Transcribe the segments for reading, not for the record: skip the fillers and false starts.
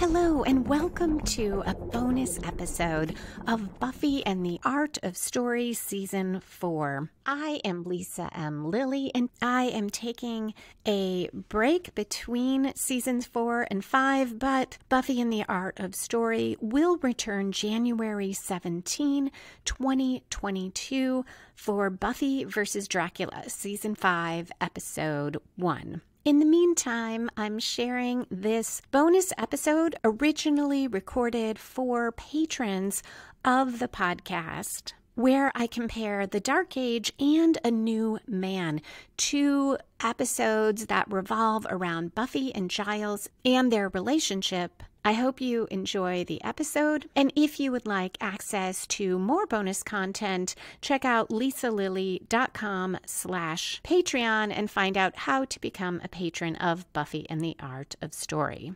Hello, and welcome to a bonus episode of Buffy and the Art of Story Season 4. I am Lisa M. Lilly, and I am taking a break between Seasons 4 and 5, but Buffy and the Art of Story will return January 17, 2022 for Buffy vs. Dracula, Season 5, Episode 1. In the meantime, I'm sharing this bonus episode originally recorded for patrons of the podcast, where I compare The Dark Age and A New Man, two episodes that revolve around Buffy and Giles and their relationship. I hope you enjoy the episode, and if you would like access to more bonus content, check out lisalilly.com/Patreon and find out how to become a patron of Buffy and the Art of Story.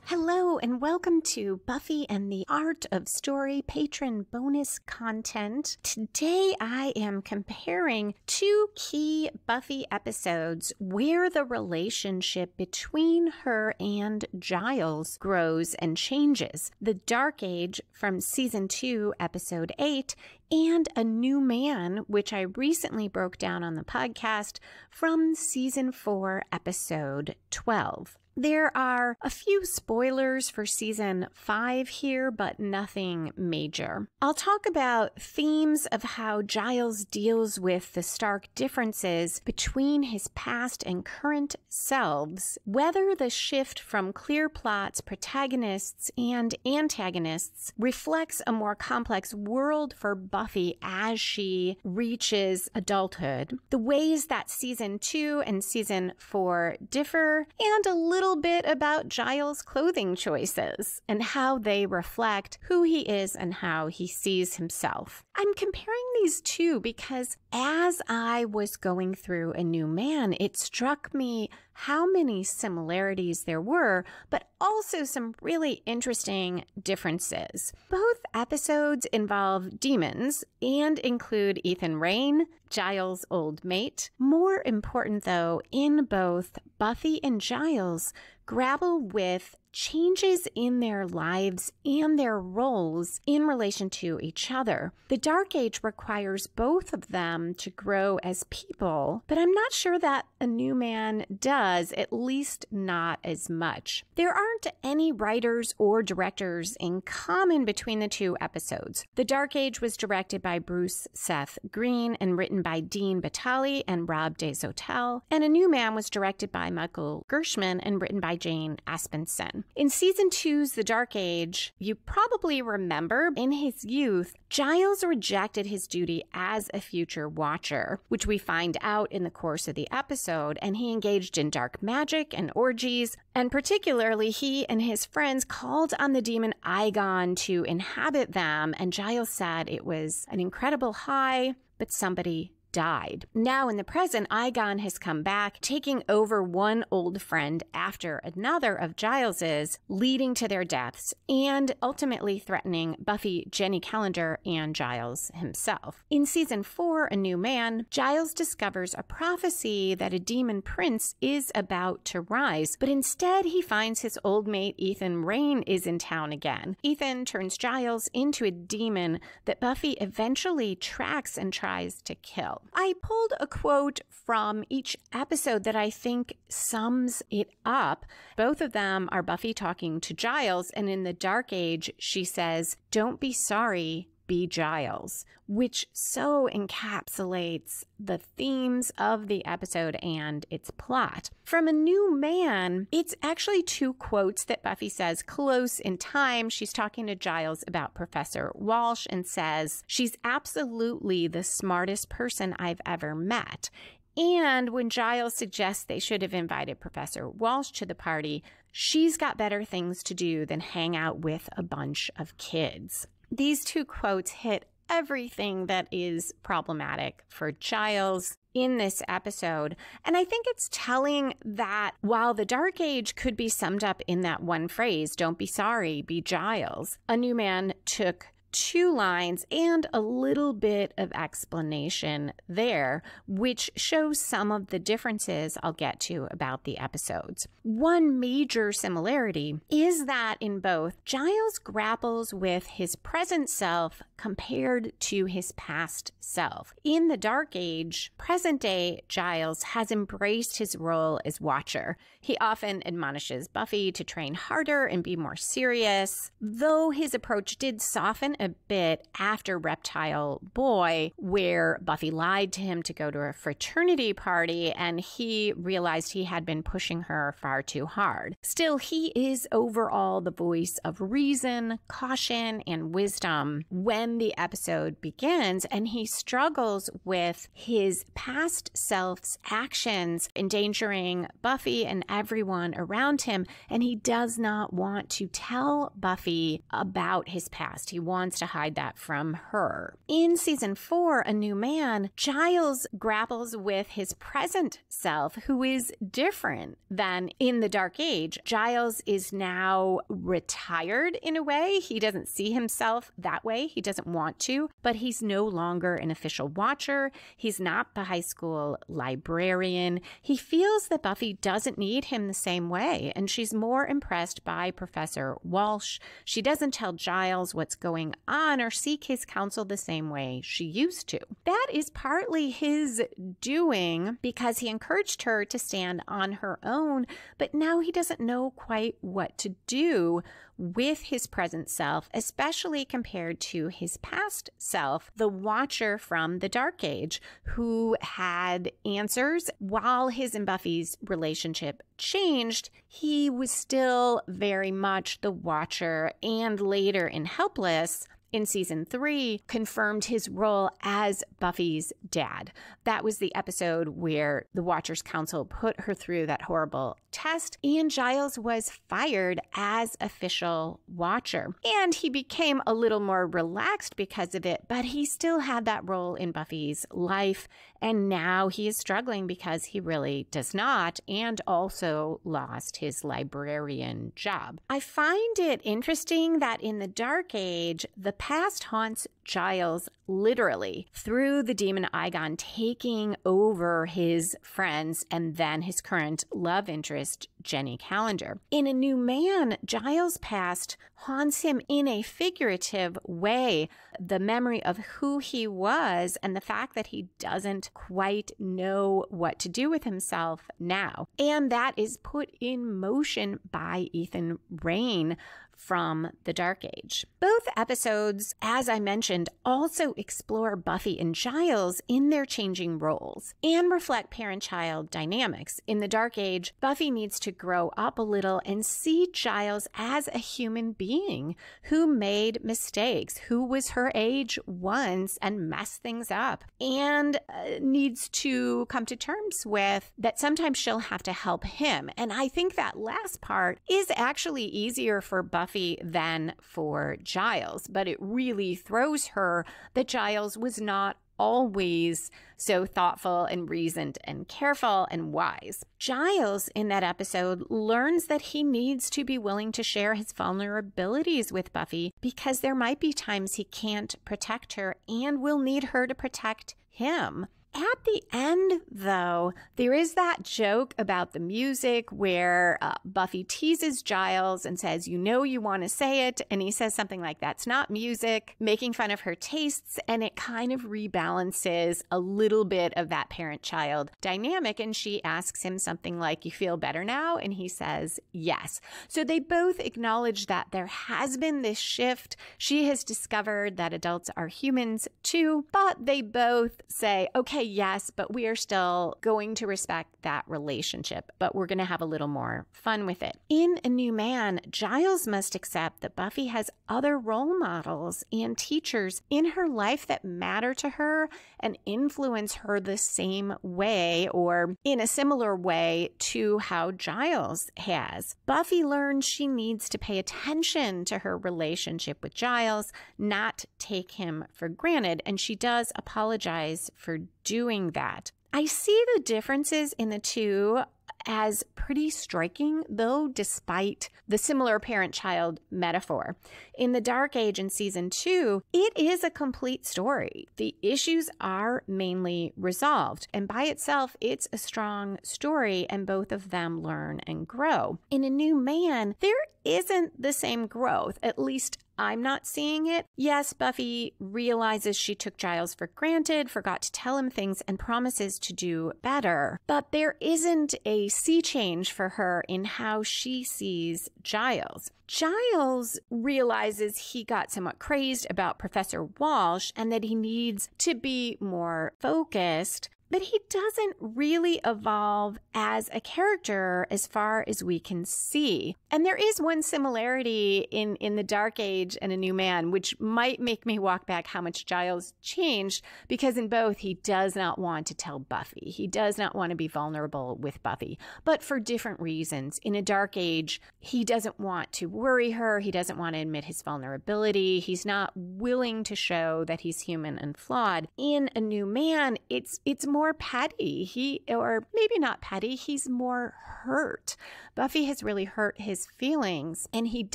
Hello, and welcome to Buffy and the Art of Story patron bonus content. Today I am comparing two key Buffy episodes where the relationship between her and Giles grows and changes. The Dark Age from Season 2, Episode 8, and A New Man, which I recently broke down on the podcast from Season 4, Episode 12. There are a few spoilers for Season 5 here, but nothing major. I'll talk about themes of how Giles deals with the stark differences between his past and current selves, whether the shift from clear plots, protagonists, and antagonists reflects a more complex world for Buffy as she reaches adulthood, the ways that Season 2 and Season 4 differ, and a little bit about Giles' clothing choices and how they reflect who he is and how he sees himself. I'm comparing these two because as I was going through A New Man, it struck me how many similarities there were, but also some really interesting differences. Both episodes involve demons and include Ethan Rayne, Giles' old mate. More important though, in both, Buffy and Giles grapple with changes in their lives and their roles in relation to each other. The Dark Age requires both of them to grow as people, but I'm not sure that A New Man does, at least not as much. There aren't any writers or directors in common between the two episodes. The Dark Age was directed by Bruce Seth Green and written by Dean Batali and Rob Desautels, and A New Man was directed by Michael Gershman and written by Jane Aspenson. In Season 2's The Dark Age, you probably remember, in his youth, Giles rejected his duty as a future watcher, which we find out in the course of the episode, and he engaged in dark magic and orgies, and particularly he and his friends called on the demon Igon to inhabit them, and Giles said it was an incredible high, but somebody died. Now in the present, Igon has come back, taking over one old friend after another of Giles's, leading to their deaths, and ultimately threatening Buffy, Jenny Calendar, and Giles himself. In Season 4, A New Man, Giles discovers a prophecy that a demon prince is about to rise, but instead he finds his old mate Ethan Rayne is in town again. Ethan turns Giles into a demon that Buffy eventually tracks and tries to kill. I pulled a quote from each episode that I think sums it up. Both of them are Buffy talking to Giles, and in The Dark Age, she says, "Don't be sorry, be Giles," which so encapsulates the themes of the episode and its plot. From A New Man, it's actually two quotes that Buffy says close in time. She's talking to Giles about Professor Walsh and says, "She's absolutely the smartest person I've ever met." And when Giles suggests they should have invited Professor Walsh to the party, she's got better things to do than hang out with a bunch of kids. These two quotes hit everything that is problematic for Giles in this episode. And I think it's telling that while the Dark Age could be summed up in that one phrase, "Don't be sorry, be Giles," A New Man took 2 lines and a little bit of explanation there, which shows some of the differences I'll get to about the episodes. One major similarity is that in both, Giles grapples with his present self compared to his past self. In the Dark Age, present-day Giles has embraced his role as Watcher. He often admonishes Buffy to train harder and be more serious, though his approach did soften a bit after Reptile Boy, where Buffy lied to him to go to a fraternity party and he realized he had been pushing her far too hard. Still, he is overall the voice of reason, caution, and wisdom when the episode begins, and he struggles with his past self's actions endangering Buffy and everyone around him, and he does not want to tell Buffy about his past. He wants to hide that from her. In season 4, A New Man, Giles grapples with his present self, who is different than in the Dark Age. Giles is now retired in a way. He doesn't see himself that way. He doesn't want to, but he's no longer an official Watcher. He's not the high school librarian. He feels that Buffy doesn't need him the same way, and she's more impressed by Professor Walsh. She doesn't tell Giles what's going on or seek his counsel the same way she used to. That is partly his doing because he encouraged her to stand on her own, but now he doesn't know quite what to do with his present self, especially compared to his past self, the Watcher from the Dark Age, who had answers. While his and Buffy's relationship changed, he was still very much the Watcher, and later in Helpless, in season 3, confirmed his role as Buffy's dad. That was the episode where the Watcher's Council put her through that horrible test, and Giles was fired as official Watcher. And he became a little more relaxed because of it, but he still had that role in Buffy's life, and now he is struggling because he really does not, and also lost his librarian job. I find it interesting that in the Dark Age, the past haunts Giles literally through the demon Igon taking over his friends and then his current love interest, Jenny Calendar. In A New Man, Giles' past haunts him in a figurative way. The memory of who he was and the fact that he doesn't quite know what to do with himself now. And that is put in motion by Ethan Rayne from the Dark Age. Both episodes, as I mentioned, also explore Buffy and Giles in their changing roles and reflect parent-child dynamics. In the Dark Age, Buffy needs to grow up a little and see Giles as a human being who made mistakes, who was her age once and messed things up, and needs to come to terms with that sometimes she'll have to help him. And I think that last part is actually easier for Buffy than for Giles, but it really throws her that Giles was not always so thoughtful and reasoned and careful and wise. Giles, in that episode, learns that he needs to be willing to share his vulnerabilities with Buffy because there might be times he can't protect her and will need her to protect him. At the end, though, there is that joke about the music where Buffy teases Giles and says, you know you want to say it, and he says something like, that's not music, making fun of her tastes, and it kind of rebalances a little bit of that parent-child dynamic, and she asks him something like, you feel better now? And he says, yes. So they both acknowledge that there has been this shift. She has discovered that adults are humans too, but they both say, okay, yes, but we are still going to respect that relationship, but we're going to have a little more fun with it. In A New Man, Giles must accept that Buffy has other role models and teachers in her life that matter to her and influence her the same way or in a similar way to how Giles has. Buffy learns she needs to pay attention to her relationship with Giles, not take him for granted, and she does apologize for doing that. I see the differences in the two as pretty striking, though, despite the similar parent-child metaphor. In The Dark Age in season 2, it is a complete story. The issues are mainly resolved, and by itself, it's a strong story, and both of them learn and grow. In A New Man, there isn't the same growth, at least I'm not seeing it. Yes, Buffy realizes she took Giles for granted, forgot to tell him things, and promises to do better. But there isn't a sea change for her in how she sees Giles. Giles realizes he got somewhat crazed about Professor Walsh and that he needs to be more focused. But he doesn't really evolve as a character as far as we can see. And there is one similarity in The Dark Age and A New Man, which might make me walk back how much Giles changed, because in both, he does not want to tell Buffy. He does not want to be vulnerable with Buffy, but for different reasons. In A Dark Age, he doesn't want to worry her. He doesn't want to admit his vulnerability. He's not willing to show that he's human and flawed. In A New Man, it's more petty. Or maybe not petty, he's more hurt. Buffy has really hurt his feelings, and he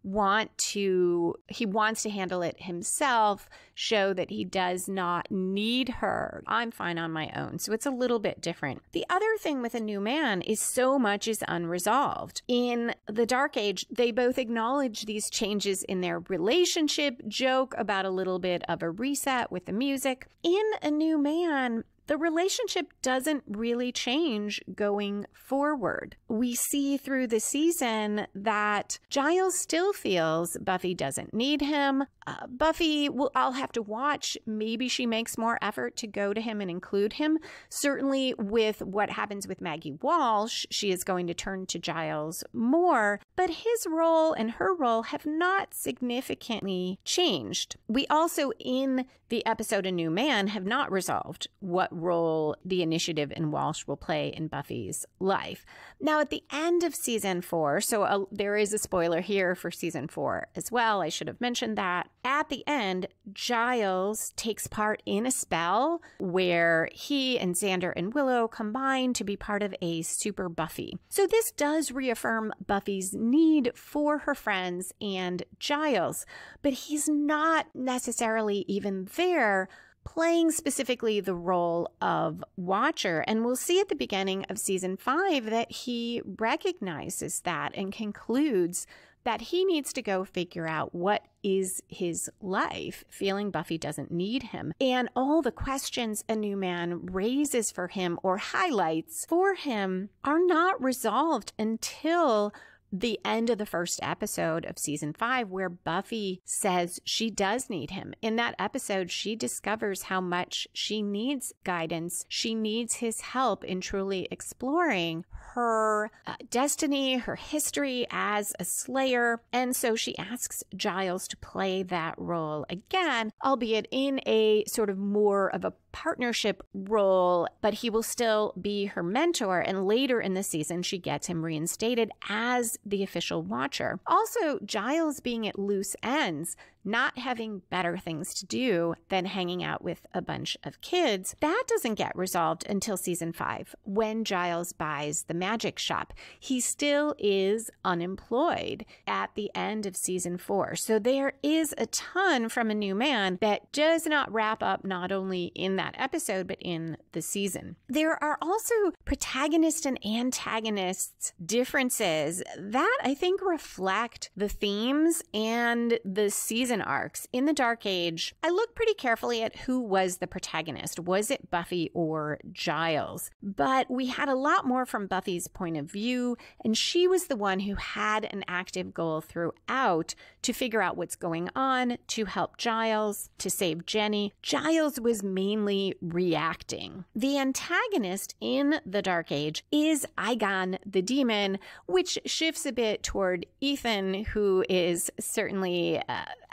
wants to handle it himself, show that he does not need her. I'm fine on my own. So it's a little bit different. The other thing with A New Man is so much is unresolved. In The Dark Age, they both acknowledge these changes in their relationship, joke about a little bit of a reset with the music. In A New Man, the relationship doesn't really change going forward. We see through the season that Giles still feels Buffy doesn't need him. I'll have to watch. Maybe she makes more effort to go to him and include him. Certainly with what happens with Maggie Walsh, she is going to turn to Giles more, but his role and her role have not significantly changed. We also, in the episode A New Man, have not resolved what role the Initiative and Walsh will play in Buffy's life. Now, at the end of season 4, so there is a spoiler here for season 4 as well. I should have mentioned that. At the end, Giles takes part in a spell where he and Xander and Willow combine to be part of a super Buffy. So this does reaffirm Buffy's need for her friends and Giles, but he's not necessarily even there playing specifically the role of Watcher. And we'll see at the beginning of season 5 that he recognizes that and concludes that he needs to go figure out what is his life, feeling Buffy doesn't need him. And all the questions A New Man raises for him or highlights for him are not resolved until the end of the first episode of season 5, where Buffy says she does need him. In that episode, she discovers how much she needs guidance. She needs his help in truly exploring her destiny, her history as a slayer. And so she asks Giles to play that role again, albeit in a sort of more of a partnership role, but he will still be her mentor. And later in the season, she gets him reinstated as the official Watcher. Also, Giles being at loose ends, not having better things to do than hanging out with a bunch of kids, that doesn't get resolved until season 5, when Giles buys the magic shop. He still is unemployed at the end of season 4. So there is a ton from A New Man that does not wrap up not only in that episode, but in the season. There are also protagonist and antagonists differences that I think reflect the themes and the season arcs. In The Dark Age, I looked pretty carefully at who was the protagonist. Was it Buffy or Giles? But we had a lot more from Buffy's point of view, and she was the one who had an active goal throughout to figure out what's going on, to help Giles, to save Jenny. Giles was mainly reacting. The antagonist in The Dark Age is Igon the Demon, which shifts a bit toward Ethan, who is certainly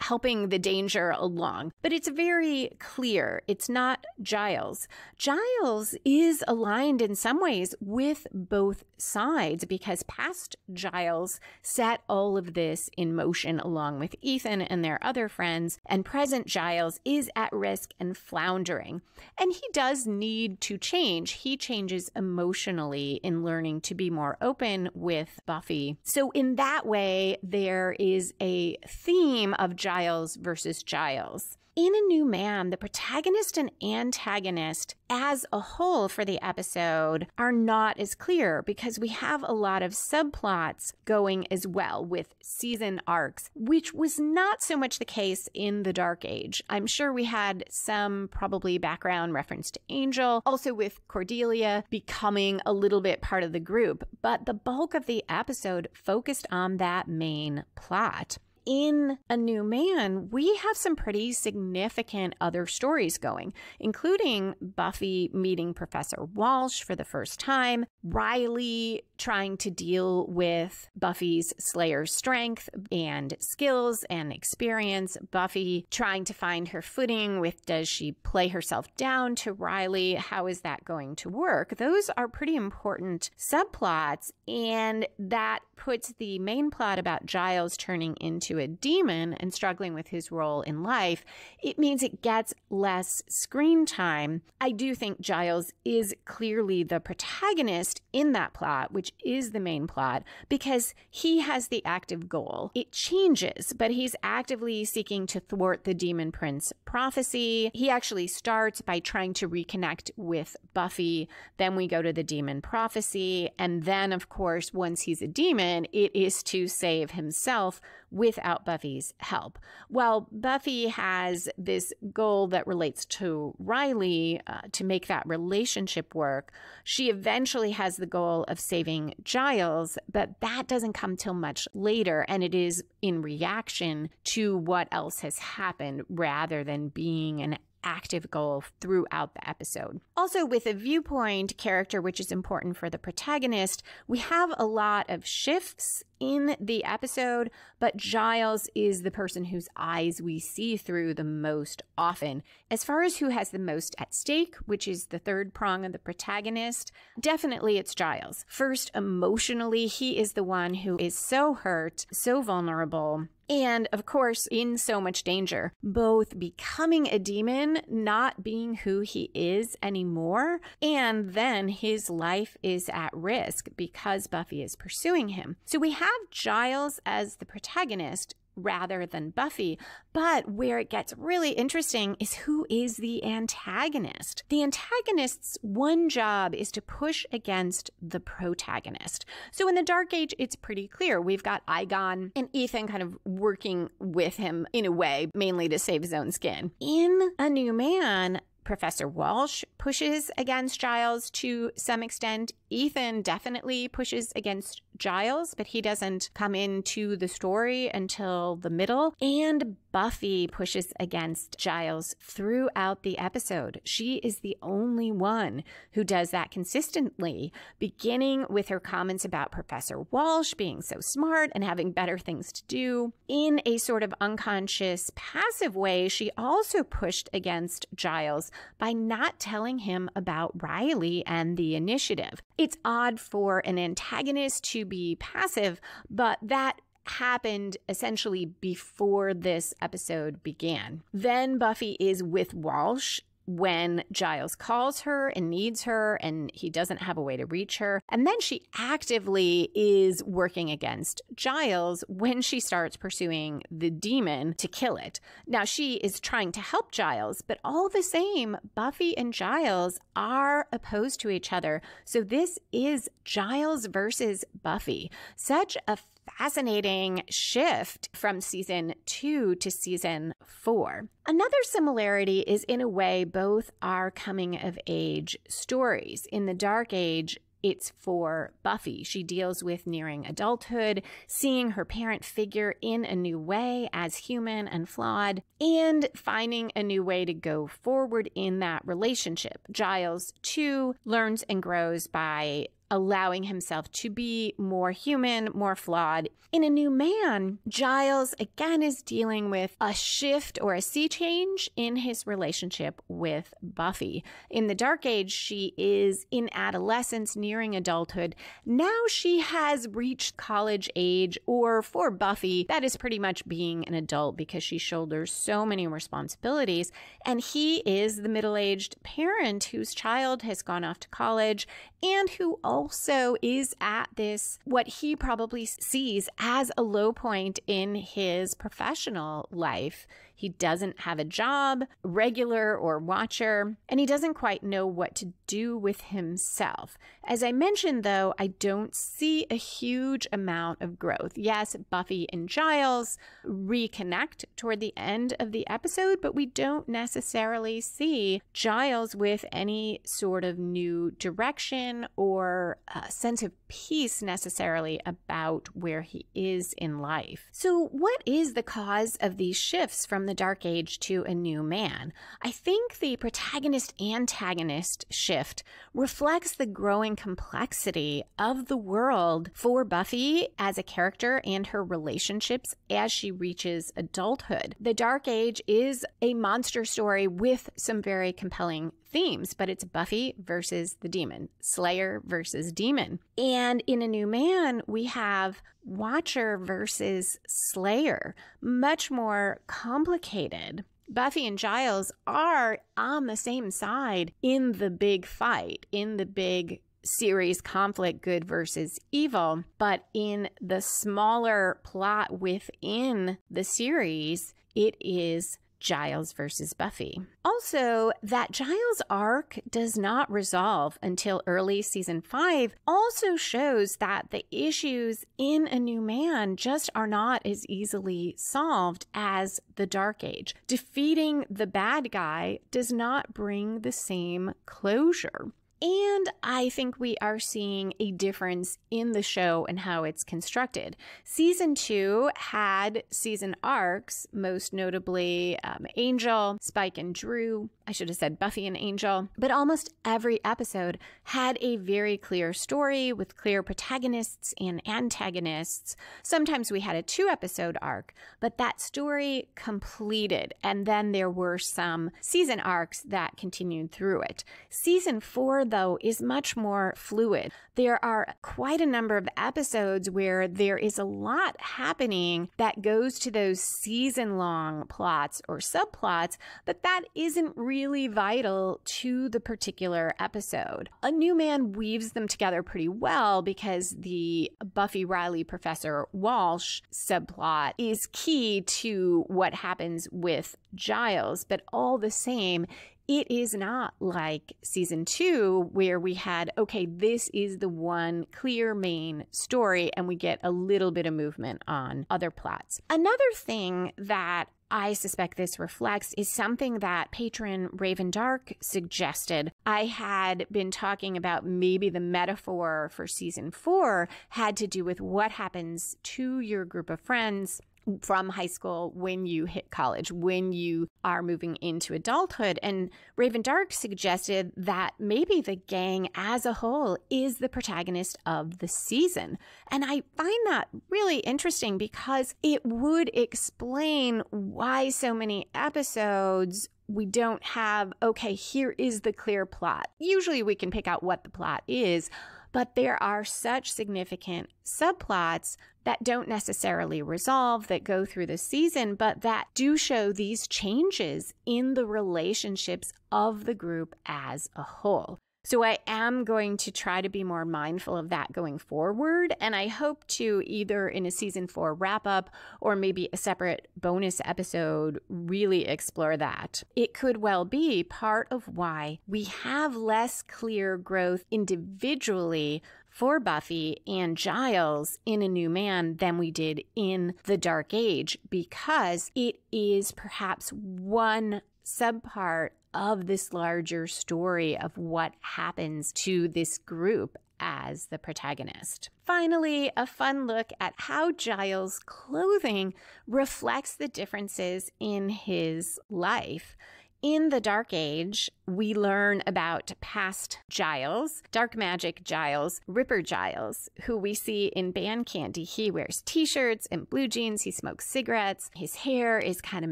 helping the danger along. But it's very clear it's not Giles. Giles is aligned in some ways with both sides because past Giles set all of this in motion along with Ethan and their other friends, and present Giles is at risk and floundering. And he does need to change. He changes emotionally in learning to be more open with Buffy. So in that way, there is a theme of Giles versus Giles. In A New Man, the protagonist and antagonist as a whole for the episode are not as clear because we have a lot of subplots going as well with season arcs, which was not so much the case in the Dark Age. I'm sure we had some probably background reference to Angel, also with Cordelia becoming a little bit part of the group, but the bulk of the episode focused on that main plot. In A New Man, we have some pretty significant other stories going, including Buffy meeting Professor Walsh for the first time, Riley trying to deal with Buffy's Slayer's strength and skills and experience, Buffy trying to find her footing with does she play herself down to Riley? How is that going to work? Those are pretty important subplots, and that puts the main plot about Giles turning into a demon and struggling with his role in life. It means it gets less screen time. I do think Giles is clearly the protagonist in that plot, which is the main plot, because he has the active goal. It changes, but he's actively seeking to thwart the Demon Prince prophecy. He actually starts by trying to reconnect with Buffy. Then we go to the demon prophecy. And then, of course, once he's a demon, it is to save himself without Buffy's help. Well, Buffy has this goal that relates to Riley to make that relationship work. She eventually has the goal of saving Giles, but that doesn't come till much later, and it is in reaction to what else has happened rather than being an active goal throughout the episode. Also, with a viewpoint character, which is important for the protagonist, we have a lot of shifts in the episode, but Giles is the person whose eyes we see through the most often. As far as who has the most at stake, which is the third prong of the protagonist, definitely it's Giles. First, emotionally, he is the one who is so hurt, so vulnerable, and of course, in so much danger, both becoming a demon, not being who he is anymore, and then his life is at risk because Buffy is pursuing him. So we have Giles as the protagonist rather than Buffy, but where it gets really interesting is who is the antagonist. The antagonist's one job is to push against the protagonist. So in the Dark Age, it's pretty clear. We've got Igon and Ethan kind of working with him in a way, mainly to save his own skin. In A New Man, Professor Walsh pushes against Giles to some extent. Ethan definitely pushes against Giles, but he doesn't come into the story until the middle. And Buffy pushes against Giles throughout the episode. She is the only one who does that consistently, beginning with her comments about Professor Walsh being so smart and having better things to do. In a sort of unconscious, passive way, she also pushed against Giles by not telling him about Riley and the initiative. It's odd for an antagonist to be passive, but that happened essentially before this episode began. Then Buffy is with Walsh when Giles calls her and needs her and he doesn't have a way to reach her. And then she actively is working against Giles when she starts pursuing the demon to kill it. Now, she is trying to help Giles, but all the same, Buffy and Giles are opposed to each other. So this is Giles versus Buffy. Such a fascinating shift from season 2 to season 4. Another similarity is, in a way, both are coming of age stories. In the Dark Age, it's for Buffy. She deals with nearing adulthood, seeing her parent figure in a new way as human and flawed, and finding a new way to go forward in that relationship. Giles, too, learns and grows by allowing himself to be more human, more flawed. In A New Man, Giles again is dealing with a shift or a sea change in his relationship with Buffy. In The Dark Age, she is in adolescence, nearing adulthood. Now she has reached college age, or for Buffy, that is pretty much being an adult because she shoulders so many responsibilities. And he is the middle-aged parent whose child has gone off to college and who also is at this, what he probably sees as a low point in his professional life. He doesn't have a job, regular or watcher, and he doesn't quite know what to do with himself. As I mentioned, though, I don't see a huge amount of growth. Yes, Buffy and Giles reconnect toward the end of the episode, but we don't necessarily see Giles with any sort of new direction or a sense of peace necessarily about where he is in life. So what is the cause of these shifts from the Dark Age to A New Man? I think the protagonist-antagonist shift reflects the growing complexity of the world for Buffy as a character and her relationships as she reaches adulthood. The Dark Age is a monster story with some very compelling themes, but it's Buffy versus the demon, Slayer versus demon. And in A New Man, we have Watcher versus Slayer, much more complicated. Buffy and Giles are on the same side in the big fight, in the big series conflict, good versus evil, but in the smaller plot within the series, it is Giles versus Buffy. Also, that Giles arc does not resolve until early season 5 also shows that the issues in A New Man just are not as easily solved as the Dark Age. Defeating the bad guy does not bring the same closure. And I think we are seeing a difference in the show and how it's constructed. Season 2 had season arcs, most notably Angel, Spike and Drew. I should have said Buffy and Angel. But almost every episode had a very clear story with clear protagonists and antagonists. Sometimes we had a 2-episode arc, but that story completed. And then there were some season arcs that continued through it. Season 4, though, is much more fluid. There are quite a number of episodes where there is a lot happening that goes to those season-long plots or subplots, but that isn't really vital to the particular episode. A New Man weaves them together pretty well because the Buffy Riley Professor Walsh subplot is key to what happens with Giles, but all the same, it is not like season 2 where we had, okay, this is the one clear main story and we get a little bit of movement on other plots. Another thing that I suspect this reflects is something that patron Raven Dark suggested. I had been talking about maybe the metaphor for season 4 had to do with what happens to your group of friends from high school when you hit college, when you are moving into adulthood. And Raven Dark suggested that maybe the gang as a whole is the protagonist of the season. And I find that really interesting because it would explain why so many episodes we don't have, okay, here is the clear plot. Usually we can pick out what the plot is, but there are such significant subplots that don't necessarily resolve, that go through the season, but that do show these changes in the relationships of the group as a whole. So I am going to try to be more mindful of that going forward, and I hope to either in a season 4 wrap-up or maybe a separate bonus episode really explore that. It could well be part of why we have less clear growth individually for Buffy and Giles in A New Man than we did in The Dark Age, because it is perhaps one subpart of this larger story of what happens to this group as the protagonist. Finally, a fun look at how Giles' clothing reflects the differences in his life. In the Dark Age, we learn about past Giles, Dark Magic Giles, Ripper Giles, who we see in Band Candy. He wears t-shirts and blue jeans. He smokes cigarettes. His hair is kind of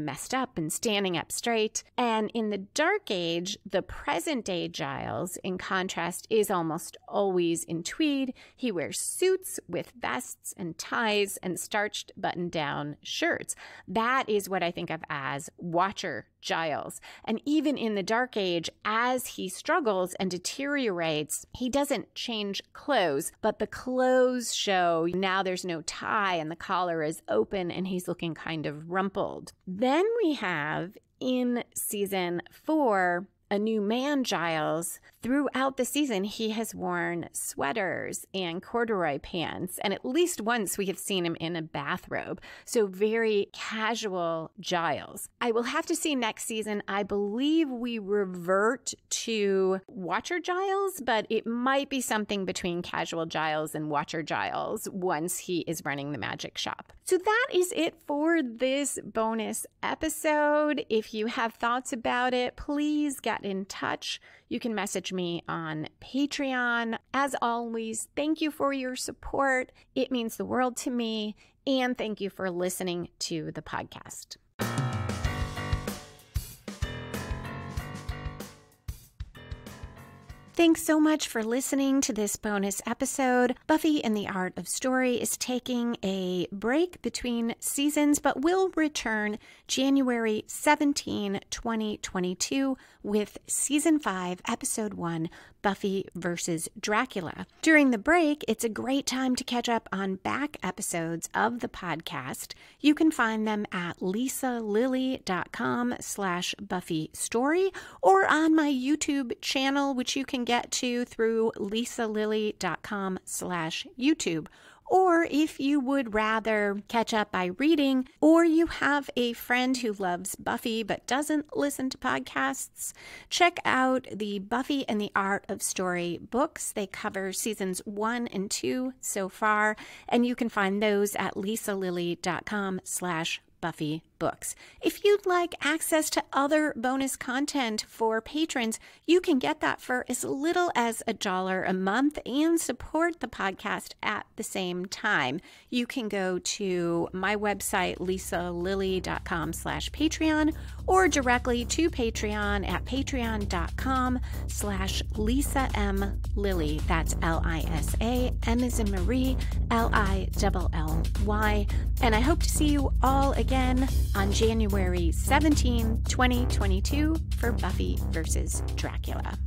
messed up and standing up straight. And in the Dark Age, the present day Giles, in contrast, is almost always in tweed. He wears suits with vests and ties and starched button-down shirts. That is what I think of as Watcher Giles. And even in the Dark Age, as he struggles and deteriorates, he doesn't change clothes, but the clothes show now there's no tie and the collar is open and he's looking kind of rumpled. Then we have in season 4, a new man, Giles. Throughout the season, he has worn sweaters and corduroy pants, and at least once we have seen him in a bathrobe. So very casual Giles. I will have to see next season. I believe we revert to Watcher Giles, but it might be something between casual Giles and Watcher Giles once he is running the magic shop. So that is it for this bonus episode. If you have thoughts about it, please get in touch. You can message me on Patreon. As always, thank you for your support. It means the world to me. And thank you for listening to the podcast. Thanks so much for listening to this bonus episode. Buffy and the Art of Story is taking a break between seasons, but will return January 17, 2022 with Season 5, Episode 1, Buffy vs. Dracula. During the break, it's a great time to catch up on back episodes of the podcast. You can find them at lisalily.com/BuffyStory or on my YouTube channel, which you can get to through lisalily.com/YouTube. Or if you would rather catch up by reading, or you have a friend who loves Buffy but doesn't listen to podcasts, check out the Buffy and the Art of Story books. They cover seasons 1 and 2 so far, and you can find those at lisalily.com/Buffy books. If you'd like access to other bonus content for patrons, you can get that for as little as $1 a month and support the podcast at the same time. You can go to my website, lisalily.com/Patreon, or directly to Patreon at patreon.com/LisaMLily. That's Lisa, M as in Marie, Lilly. And I hope to see you all again on January 17, 2022 for Buffy vs. Dracula.